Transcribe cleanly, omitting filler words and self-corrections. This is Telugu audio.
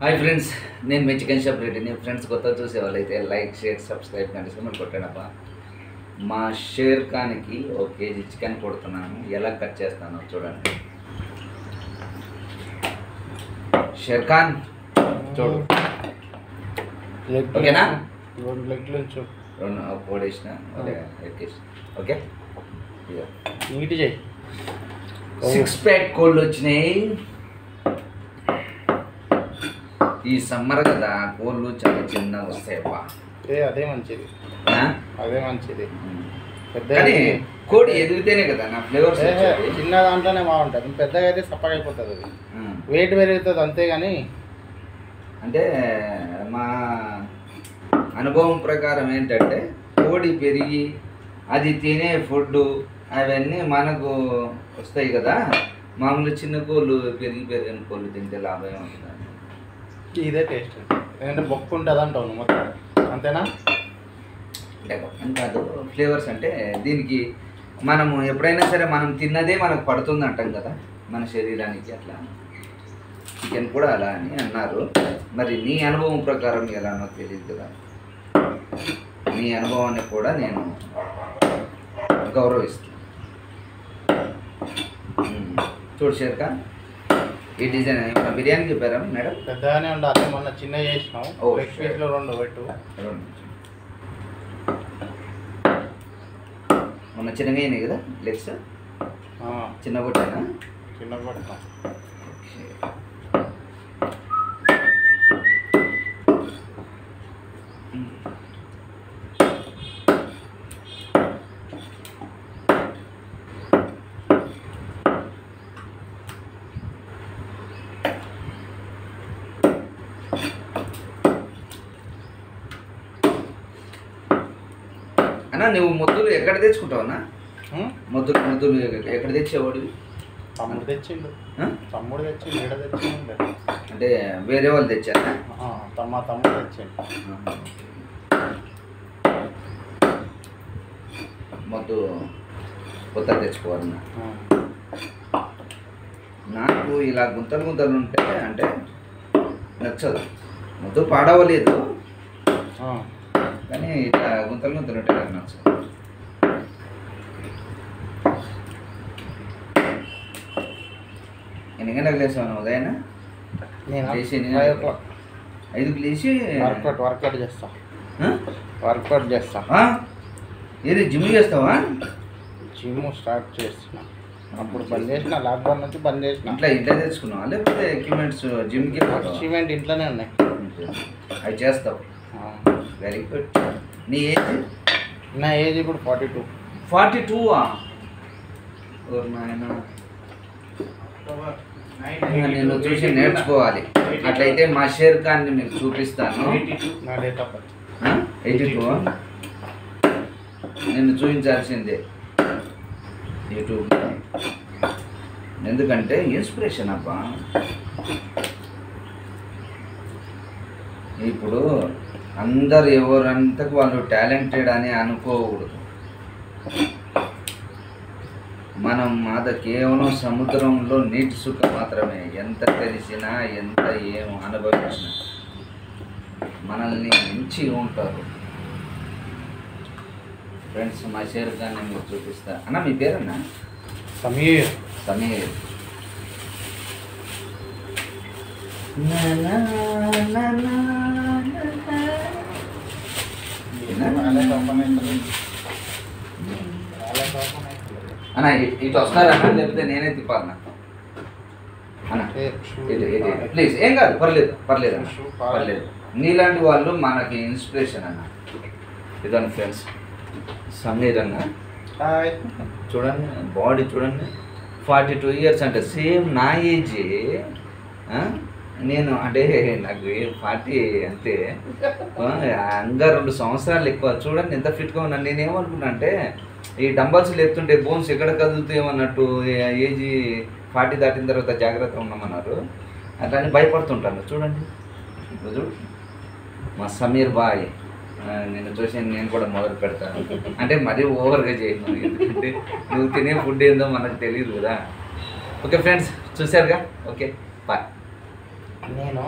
హాయ్ ఫ్రెండ్స్, నేను మీ చికెన్ షాప్ రెడ్డిని. ఫ్రెండ్స్ కొత్త చూసే వాళ్ళైతే లైక్, షేర్, సబ్స్క్రైబ్ కంటే కొట్టాడప్ప. మా షేర్ ఖాన్కి 1 కేజీ చికెన్ కొడుతున్నాను. ఎలా కట్ చేస్తానో చూడండి. షేర్ ఖాన్ చూడు, ఓకేనా? 2 లెగ్లు 2 పొడేసిన ఎక్కేసి ఓకే. నీట్ చేయి. 6 ప్యాక్ కోళ్ళు వచ్చినాయి. ఈ సమ్మర్ కదా కోళ్ళు చాలా చిన్నగా వస్తాయి అబ్బా. అదే మంచిది, అదే మంచిది. కానీ కోడి ఎదిగితేనే కదా నా ఫ్లేవర్స్. చిన్న దాంట్లోనే బాగుంటుంది, పెద్దగా అయితే సప్పగా అయిపోతుంది. అది వెయిట్ పెరుగుతుంది అంతేగాని. అంటే మా అనుభవం ప్రకారం ఏంటంటే కోడి పెరిగి అది తినే ఫుడ్ అవన్నీ మనకు వస్తాయి కదా. మామూలు చిన్న కోళ్ళు పెరిగిన కోళ్ళు తింటే లాభం ఉంటుంది. ఇదే టేస్ట్, ఎందుకంటే బొక్కు ఉంటుంది అంటావు మొత్తం, అంతేనా? అంటే కాదు, ఫ్లేవర్స్ అంటే దీనికి మనము ఎప్పుడైనా సరే మనం తిన్నదే మనకు పడుతుంది అంటాం కదా మన శరీరానికి. అట్లా చికెన్ కూడా అలా అని అన్నారు. మరి నీ అనుభవం ప్రకారం ఎలానో తెలియదు కదా. నీ అనుభవాన్ని కూడా నేను గౌరవిస్తాను. చూడు షేర్ ఖాన్, ఈ డిజైన్ బిర్యానీ చెప్పారా మేడం? పెద్దగానే ఉండాలి. మొన్న చిన్న చేసినాం, లెగ్ పీస్లో 2 పెట్టు. మొన్న చిన్నగా అయినాయి కదా లెగ్స్, చిన్న కొట్టానా? చిన్న కొట్టాం. అన్నా నువ్వు మొద్దులు ఎక్కడ తెచ్చుకుంటావన్నా? మొద్దులు ఎక్కడ తెచ్చేవాడివి? తమ్ముడు తెచ్చిండు. ఏడ తెచ్చిండు అంటే వేరే వాళ్ళు తెచ్చారా? తమ్ముడు తెచ్చిండు. మొద్దు కొత్త తెచ్చుకోవాలన్నా. నాకు ఇలా గుంతలు ఉంటే అంటే నచ్చదు. మొద్దు పాడవలేదు కానీ ఇట్లా గుంతలు ఉంటే నాకు నచ్చదు. ఎన్ని గంటలకు లేసాను ఉదయాన? లేచి 5కి లేచి వర్కౌట్ చేస్తా. ఏది జిమ్ చేస్తావా? జిమ్ స్టార్ట్ చేస్తున్నా. అప్పుడు బంద్ చేసిన, లాక్డౌన్ నుంచి బంద్ చేసిన. ఇంట్లో తెచ్చుకున్నావా లేకపోతే ఎక్విప్మెంట్స్ జిమ్కి? ఎక్విప్మెంట్ ఇంట్లోనే ఉన్నాయి, అవి చేస్తావు. Very good. నీ ఏజ్? నా ఏజ్ ఇప్పుడు 42. 42ఆ? నేను చూసి నేర్చుకోవాలి. అట్లయితే మా షేర్ ఖాన్ని మీకు చూపిస్తాను. నా డేట్ ఆఫ్ బర్త్ 82. నేను చూపించాల్సిందే యూట్యూబ్, ఎందుకంటే ఇన్స్పిరేషన్ అబ్బా. ఇప్పుడు అందరు ఎవరంతకు వాళ్ళు టాలెంటెడ్ అని అనుకోకూడదు. మనం కేవలం సముద్రంలో నీటి సుఖ మాత్రమే. ఎంత తెలిసినా ఎంత ఏం అనుభవించినా మనల్ని మించి ఉంటారు. ఫ్రెండ్స్, మా షేర్ ఖాన్ నేను మీకు చూపిస్తా. అన్న మీ పేరన్నా? సమీర్. అన్న ఇటు వస్తారన్నా లేకపోతే నేనే తిప్పాలన్నా? అన్న ప్లీజ్, ఏం కాదు, పర్లేదు అన్న. నీలాంటి వాళ్ళు మనకి ఇన్స్పిరేషన్ అన్న. ఇదని ఫ్రెండ్స్ సమీర్ అన్న. చూడండి బాడీ చూడండి, 42 ఇయర్స్ అంటే సేమ్ నా ఏజే. నేను అంటే నాకు 40 అంతే, ఇంకా 2 సంవత్సరాలు ఎక్కువ. చూడండి ఎంత ఫిట్గా ఉన్నాను. నేనేమనుకున్నా అంటే ఈ డంబల్స్ లేపుతుంటే బోన్స్ ఎక్కడ కదులుతాయేమన్నట్టు. ఏజ్ 40 దాటిన తర్వాత జాగ్రత్తగా ఉన్నామన్నారు. అట్లా అని భయపడుతుంటాను. చూడండి చూడు మా సమీర్ బాయ్. నేను చూసి నేను కూడా మొదలు పెడతాను. అంటే మరీ ఓవర్గా చేయను, ఎందుకంటే నువ్వు తినే ఫుడ్ ఏందో మనకు తెలియదు కదా. ఓకే ఫ్రెండ్స్, చూసారుగా. Okay bye. నేను